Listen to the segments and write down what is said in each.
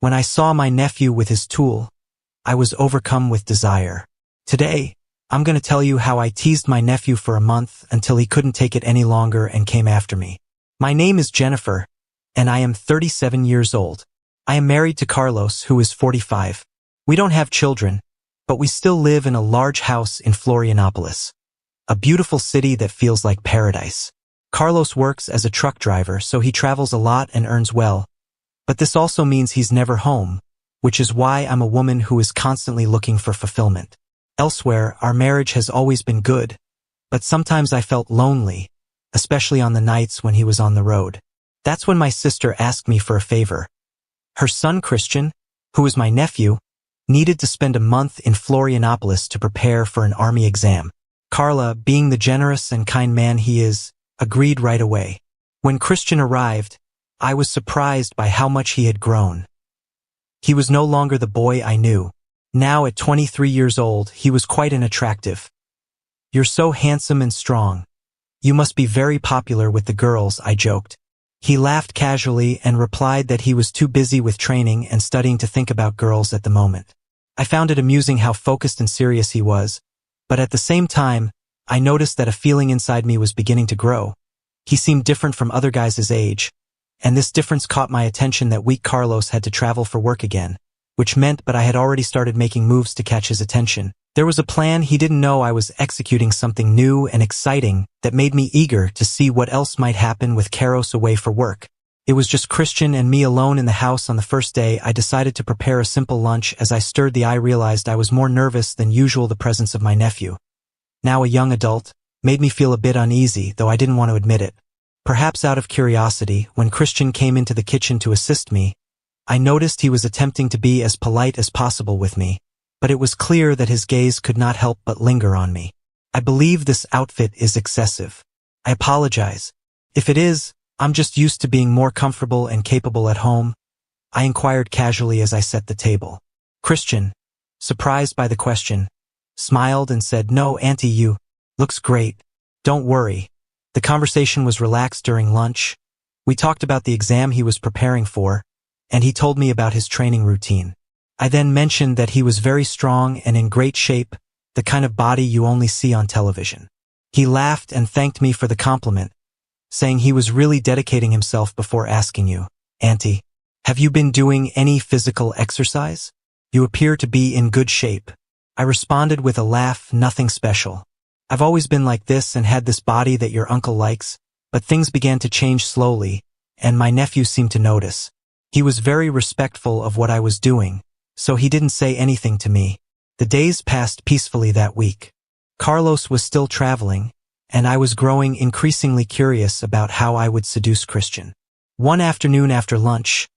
When I saw my nephew with his tool, I was overcome with desire. Today, I'm going to tell you how I teased my nephew for a month until he couldn't take it any longer and came after me. My name is Jennifer, and I am 37 years old. I am married to Carlos, who is 45. We don't have children, but we still live in a large house in Florianopolis, a beautiful city that feels like paradise. Carlos works as a truck driver, so he travels a lot and earns well, but this also means he's never home, which is why I'm a woman who is constantly looking for fulfillment. Elsewhere, our marriage has always been good, but sometimes I felt lonely, especially on the nights when he was on the road. That's when my sister asked me for a favor. Her son Christian, who is my nephew, needed to spend a month in Florianopolis to prepare for an army exam. Carla, being the generous and kind man he is, agreed right away. When Christian arrived, I was surprised by how much he had grown. He was no longer the boy I knew. Now at 23 years old, he was quite an attractive. "You're so handsome and strong. You must be very popular with the girls," I joked. He laughed casually and replied that he was too busy with training and studying to think about girls at the moment. I found it amusing how focused and serious he was, but at the same time, I noticed that a feeling inside me was beginning to grow. He seemed different from other guys his age, and this difference caught my attention. That week Carlos had to travel for work again, which meant but I had already started making moves to catch his attention. There was a plan. He didn't know I was executing something new and exciting that made me eager to see what else might happen with Carlos away for work. It was just Christian and me alone in the house on the first day. I decided to prepare a simple lunch. As I stirred the I realized I was more nervous than usual. The presence of my nephew, now a young adult, made me feel a bit uneasy, though I didn't want to admit it. Perhaps out of curiosity, when Christian came into the kitchen to assist me, I noticed he was attempting to be as polite as possible with me, but it was clear that his gaze could not help but linger on me. "I believe this outfit is excessive. I apologize. If it is, I'm just used to being more comfortable and capable at home," I inquired casually as I set the table. Christian, surprised by the question, smiled and said, "No, Auntie, you looks great. Don't worry." The conversation was relaxed during lunch. We talked about the exam he was preparing for, and he told me about his training routine. I then mentioned that he was very strong and in great shape, the kind of body you only see on television. He laughed and thanked me for the compliment, saying he was really dedicating himself. "Before asking you, Auntie, have you been doing any physical exercise? You appear to be in good shape." I responded with a laugh, "Nothing special. I've always been like this and had this body that your uncle likes," but things began to change slowly, and my nephew seemed to notice. He was very respectful of what I was doing, so he didn't say anything to me. The days passed peacefully that week. Carlos was still traveling, and I was growing increasingly curious about how I would seduce Christian. One afternoon after lunch,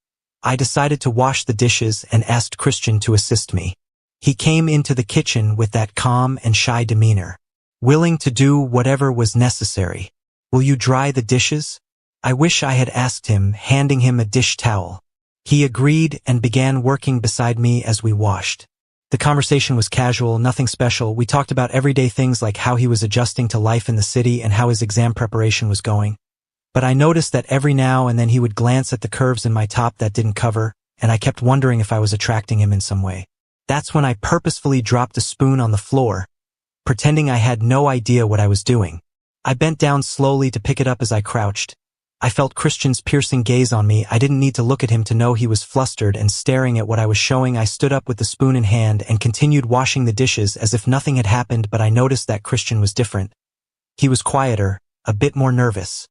I decided to wash the dishes and asked Christian to assist me. He came into the kitchen with that calm and shy demeanor, willing to do whatever was necessary. "Will you dry the dishes?" I wish I had asked him, handing him a dish towel. He agreed and began working beside me as we washed. The conversation was casual, nothing special. We talked about everyday things like how he was adjusting to life in the city and how his exam preparation was going. But I noticed that every now and then he would glance at the curves in my top that didn't cover, and I kept wondering if I was attracting him in some way. That's when I purposefully dropped a spoon on the floor, pretending I had no idea what I was doing. I bent down slowly to pick it up. As I crouched, I felt Christian's piercing gaze on me. I didn't need to look at him to know he was flustered and staring at what I was showing. I stood up with the spoon in hand and continued washing the dishes as if nothing had happened, but I noticed that Christian was different. He was quieter, a bit more nervous.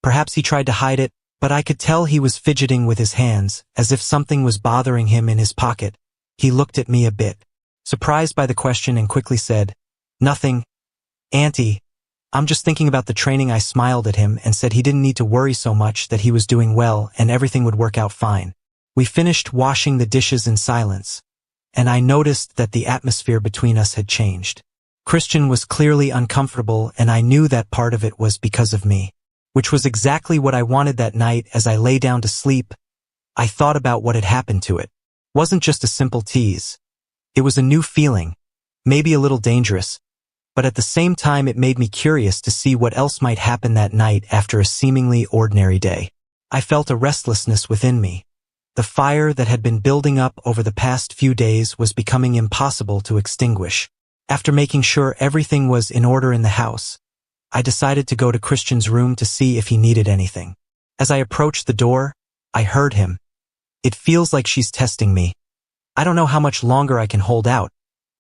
Perhaps he tried to hide it, but I could tell he was fidgeting with his hands, as if something was bothering him in his pocket. He looked at me a bit surprised by the question and quickly said, "Nothing, Auntie. I'm just thinking about the training." I smiled at him and said he didn't need to worry so much, that he was doing well and everything would work out fine. We finished washing the dishes in silence, and I noticed that the atmosphere between us had changed. Christian was clearly uncomfortable, and I knew that part of it was because of me, which was exactly what I wanted that night. As I lay down to sleep, I thought about what had happened to it. It wasn't just a simple tease. It was a new feeling, maybe a little dangerous, but at the same time it made me curious to see what else might happen that night after a seemingly ordinary day. I felt a restlessness within me, The fire that had been building up over the past few days was becoming impossible to extinguish. After making sure everything was in order in the house, I decided to go to Christian's room to see if he needed anything. As I approached the door, I heard him. "It feels like she's testing me. I don't know how much longer I can hold out,"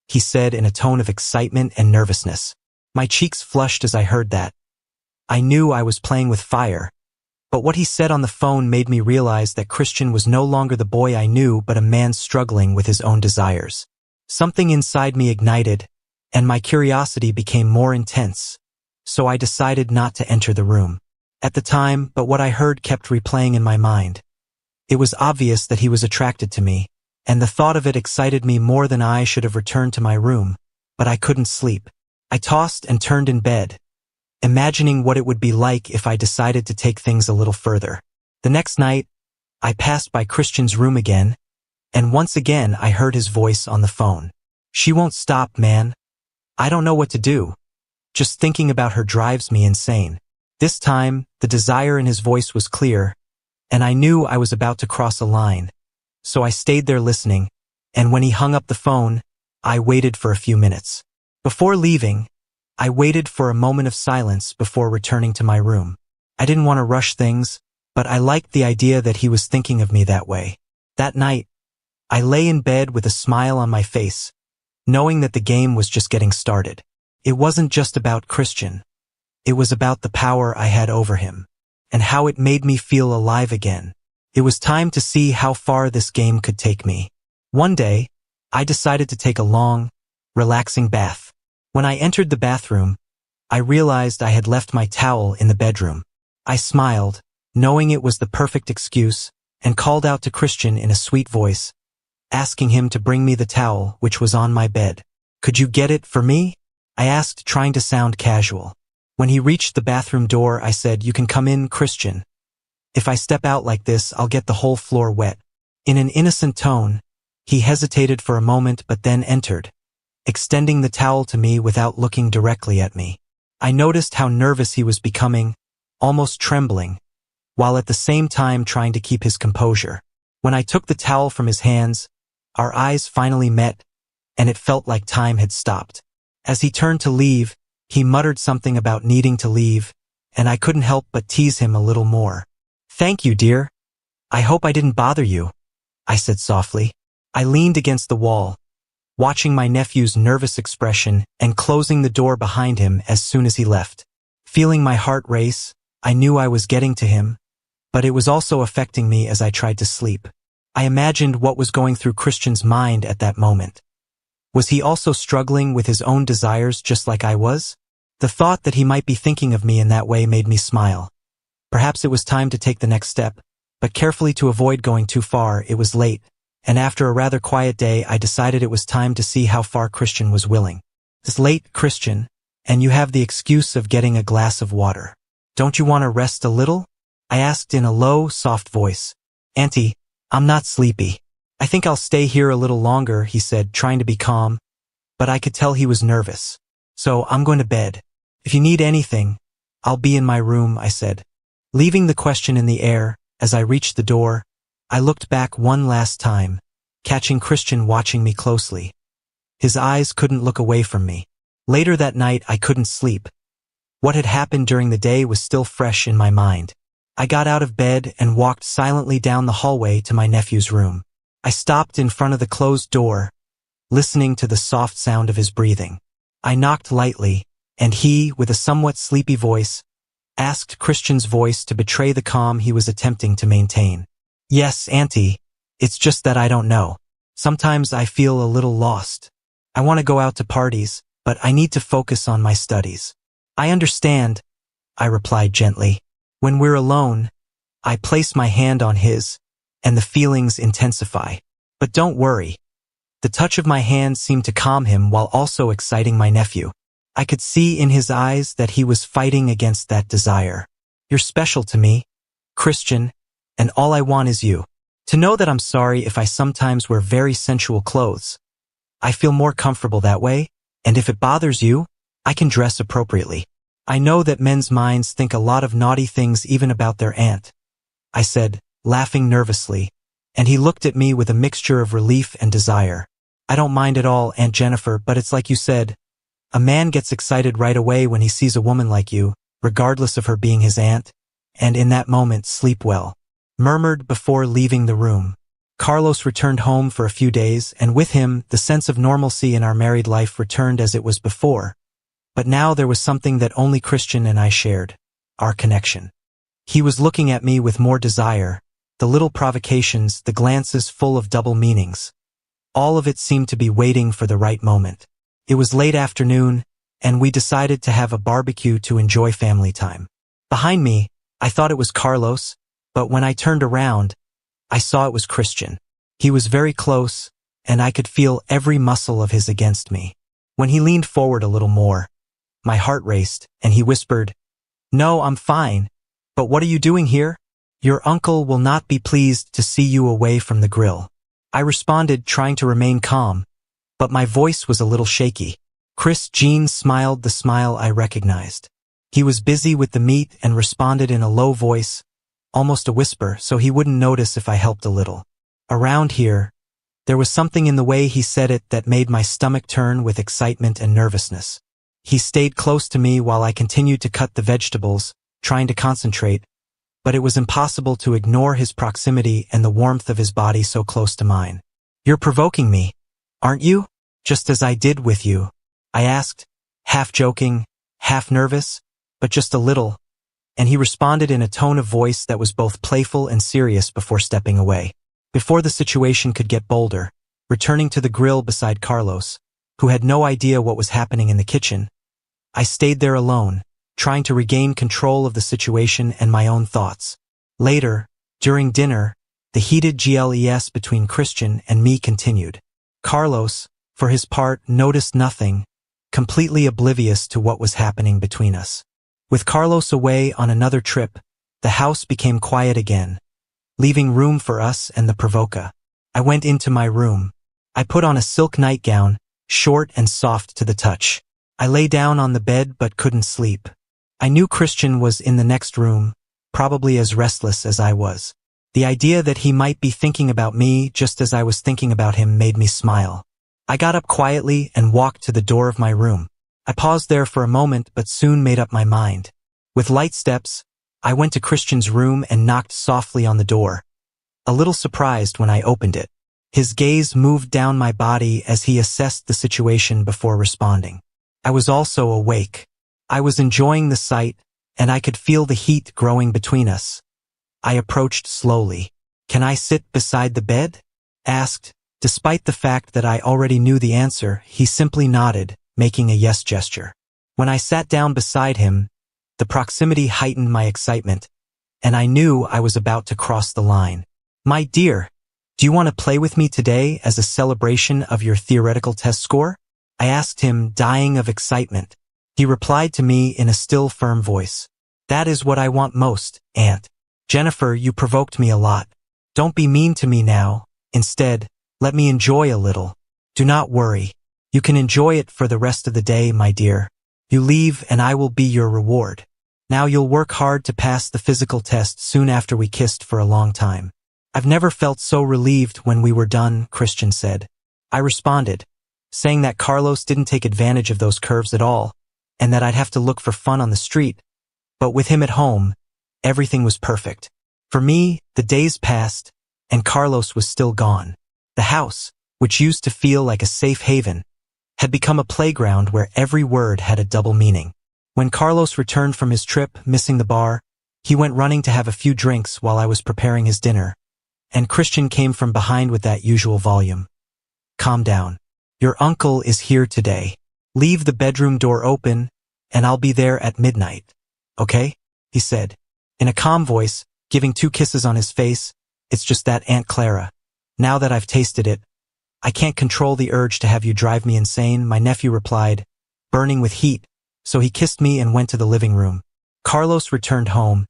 he said in a tone of excitement and nervousness. My cheeks flushed as I heard that. I knew I was playing with fire, but what he said on the phone made me realize that Christian was no longer the boy I knew but a man struggling with his own desires. Something inside me ignited, and my curiosity became more intense, so I decided not to enter the room at the time, but what I heard kept replaying in my mind. It was obvious that he was attracted to me, and the thought of it excited me more than I should have returned to my room, but I couldn't sleep. I tossed and turned in bed, imagining what it would be like if I decided to take things a little further. The next night, I passed by Christian's room again, and once again I heard his voice on the phone. "She won't stop, man. I don't know what to do. Just thinking about her drives me insane." This time, the desire in his voice was clear, and I knew I was about to cross a line. So I stayed there listening, and when he hung up the phone, I waited for a few minutes. Before leaving, I waited for a moment of silence before returning to my room. I didn't want to rush things, but I liked the idea that he was thinking of me that way. That night, I lay in bed with a smile on my face, knowing that the game was just getting started. It wasn't just about Christian. It was about the power I had over him, and how it made me feel alive again. It was time to see how far this game could take me. One day, I decided to take a long, relaxing bath. When I entered the bathroom, I realized I had left my towel in the bedroom. I smiled, knowing it was the perfect excuse, and called out to Christian in a sweet voice, asking him to bring me the towel which was on my bed. "Could you get it for me?" I asked, trying to sound casual. When he reached the bathroom door, I said, "You can come in, Christian. If I step out like this, I'll get the whole floor wet." In an innocent tone, he hesitated for a moment but then entered, extending the towel to me without looking directly at me. I noticed how nervous he was becoming, almost trembling, while at the same time trying to keep his composure. When I took the towel from his hands, our eyes finally met, and it felt like time had stopped. As he turned to leave, he muttered something about needing to leave, and I couldn't help but tease him a little more. "Thank you, dear. I hope I didn't bother you," I said softly. I leaned against the wall, watching my nephew's nervous expression and closing the door behind him as soon as he left. Feeling my heart race, I knew I was getting to him, but it was also affecting me as I tried to sleep. I imagined what was going through Christian's mind at that moment. Was he also struggling with his own desires just like I was? The thought that he might be thinking of me in that way made me smile. Perhaps it was time to take the next step, but carefully to avoid going too far. It was late, and after a rather quiet day, I decided it was time to see how far Christian was willing. "It's late, Christian, and you have the excuse of getting a glass of water. Don't you want to rest a little?" I asked in a low, soft voice. "Auntie, I'm not sleepy. I think I'll stay here a little longer," he said, trying to be calm, but I could tell he was nervous. "So I'm going to bed. If you need anything, I'll be in my room," I said. Leaving the question in the air, as I reached the door, I looked back one last time, catching Christian watching me closely. His eyes couldn't look away from me. Later that night, I couldn't sleep. What had happened during the day was still fresh in my mind. I got out of bed and walked silently down the hallway to my nephew's room. I stopped in front of the closed door, listening to the soft sound of his breathing. I knocked lightly, and he, with a somewhat sleepy voice, asked Christian's voice to betray the calm he was attempting to maintain. "Yes, Auntie. It's just that I don't know. Sometimes I feel a little lost. I want to go out to parties, but I need to focus on my studies." "I understand," I replied gently. When we're alone, I place my hand on his, and the feelings intensify. But don't worry. The touch of my hand seemed to calm him while also exciting my nephew. I could see in his eyes that he was fighting against that desire. "You're special to me, Christian, and all I want is you. To know that I'm sorry if I sometimes wear very sensual clothes. I feel more comfortable that way, and if it bothers you, I can dress appropriately. I know that men's minds think a lot of naughty things even about their aunt," I said, laughing nervously, and he looked at me with a mixture of relief and desire. "I don't mind at all, Aunt Jennifer, but it's like you said. A man gets excited right away when he sees a woman like you, regardless of her being his aunt, and in that moment sleep well," murmured before leaving the room. Carlos returned home for a few days, and with him, the sense of normalcy in our married life returned as it was before. But now there was something that only Christian and I shared: our connection. He was looking at me with more desire, the little provocations, the glances full of double meanings. All of it seemed to be waiting for the right moment. It was late afternoon, and we decided to have a barbecue to enjoy family time. Behind me, I thought it was Carlos, but when I turned around, I saw it was Christian. He was very close, and I could feel every muscle of his against me. When he leaned forward a little more, my heart raced, and he whispered, "No, I'm fine. But what are you doing here? Your uncle will not be pleased to see you away from the grill." I responded, trying to remain calm, but my voice was a little shaky. Jean smiled the smile I recognized. He was busy with the meat and responded in a low voice, almost a whisper, so he wouldn't notice if I helped a little. Around here, there was something in the way he said it that made my stomach turn with excitement and nervousness. He stayed close to me while I continued to cut the vegetables, trying to concentrate, but it was impossible to ignore his proximity and the warmth of his body so close to mine. "You're provoking me, aren't you? Just as I did with you," I asked, half joking, half nervous, but just a little, and he responded in a tone of voice that was both playful and serious before stepping away. Before the situation could get bolder, returning to the grill beside Carlos, who had no idea what was happening in the kitchen, I stayed there alone, trying to regain control of the situation and my own thoughts. Later, during dinner, the heated GLES between Christian and me continued. Carlos, for his part, noticed nothing, completely oblivious to what was happening between us. With Carlos away on another trip, the house became quiet again, leaving room for us and the provoca. I went into my room. I put on a silk nightgown, short and soft to the touch. I lay down on the bed but couldn't sleep. I knew Christian was in the next room, probably as restless as I was. The idea that he might be thinking about me just as I was thinking about him made me smile. I got up quietly and walked to the door of my room. I paused there for a moment but soon made up my mind. With light steps, I went to Christian's room and knocked softly on the door, a little surprised when I opened it. His gaze moved down my body as he assessed the situation before responding. I was also awake. I was enjoying the sight, and I could feel the heat growing between us. I approached slowly. "Can I sit beside the bed?" asked. Despite the fact that I already knew the answer, he simply nodded, making a yes gesture. When I sat down beside him, the proximity heightened my excitement, and I knew I was about to cross the line. "My dear, do you want to play with me today as a celebration of your theoretical test score?" I asked him, dying of excitement. He replied to me in a still, firm voice. "That is what I want most, Aunt Jennifer. You provoked me a lot. Don't be mean to me now. Instead, let me enjoy a little. Do not worry. You can enjoy it for the rest of the day, my dear. You leave and I will be your reward. Now you'll work hard to pass the physical test soon after we kissed for a long time." "I've never felt so relieved when we were done," Christian said. I responded, saying that Carlos didn't take advantage of those curves at all, and that I'd have to look for fun on the street. But with him at home, everything was perfect. For me, the days passed, and Carlos was still gone. The house, which used to feel like a safe haven, had become a playground where every word had a double meaning. When Carlos returned from his trip, missing the bar, he went running to have a few drinks while I was preparing his dinner, and Christian came from behind with that usual volume. "Calm down. Your uncle is here today. Leave the bedroom door open, and I'll be there at midnight. Okay?" he said, in a calm voice, giving 2 kisses on his face. "It's just that, Aunt Clara. Now that I've tasted it, I can't control the urge to have you drive me insane," my nephew replied, burning with heat, so he kissed me and went to the living room. Carlos returned home,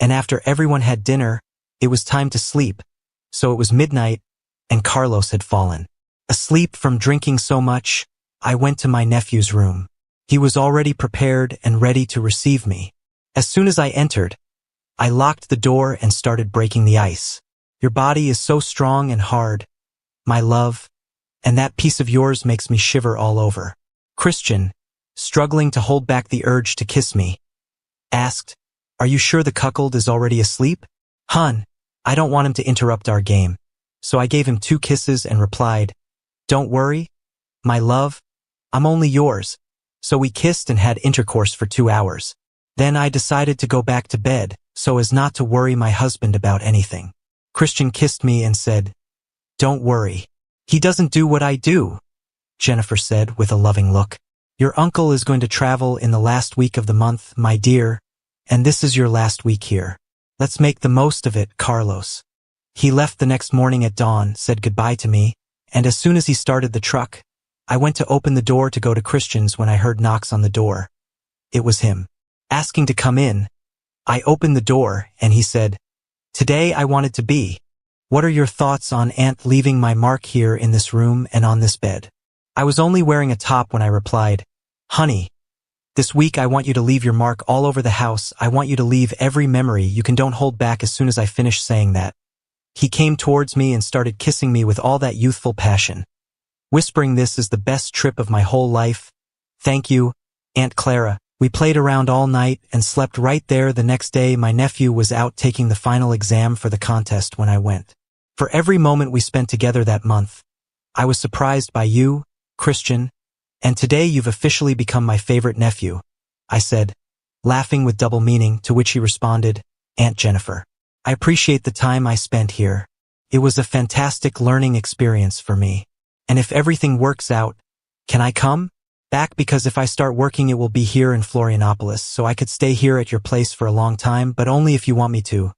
and after everyone had dinner, it was time to sleep, so it was midnight, and Carlos had fallen. Asleep from drinking so much, I went to my nephew's room. He was already prepared and ready to receive me. As soon as I entered, I locked the door and started breaking the ice. Your body is so strong and hard, my love, and that piece of yours makes me shiver all over. Christian, struggling to hold back the urge to kiss me, asked, "Are you sure the cuckold is already asleep?" "Hun, I don't want him to interrupt our game." So I gave him 2 kisses and replied, "Don't worry, my love, I'm only yours." So we kissed and had intercourse for 2 hours. Then I decided to go back to bed, so as not to worry my husband about anything. Christian kissed me and said, "Don't worry. He doesn't do what I do," Jennifer said with a loving look. "Your uncle is going to travel in the last week of the month, my dear, and this is your last week here. Let's make the most of it, Carlos." He left the next morning at dawn, said goodbye to me, and as soon as he started the truck, I went to open the door to go to Christian's when I heard knocks on the door. It was him. Asking to come in, I opened the door, and he said, "Today I wanted to be. What are your thoughts on Aunt leaving my mark here in this room and on this bed?" I was only wearing a top when I replied, "Honey, this week I want you to leave your mark all over the house. I want you to leave every memory you can. Don't hold back." As soon as I finished saying that, he came towards me and started kissing me with all that youthful passion, whispering, "This is the best trip of my whole life. Thank you, Aunt Clara." We played around all night and slept right there. The next day, my nephew was out taking the final exam for the contest when I went. For every moment we spent together that month, I was surprised by you, Christian, and today you've officially become my favorite nephew, I said, laughing with double meaning, to which he responded, "Aunt Jennifer, I appreciate the time I spent here. It was a fantastic learning experience for me. And if everything works out, can I come back? Because if I start working, it will be here in Florianopolis, so I could stay here at your place for a long time, but only if you want me to.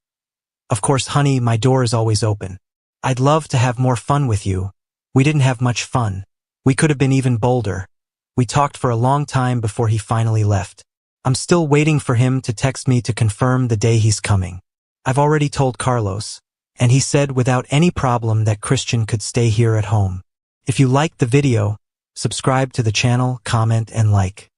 Of course, honey, my door is always open. I'd love to have more fun with you. We didn't have much fun. We could have been even bolder. We talked for a long time before he finally left. I'm still waiting for him to text me to confirm the day he's coming. I've already told Carlos, and he said without any problem that Christian could stay here at home." If you liked the video, subscribe to the channel, comment, and like.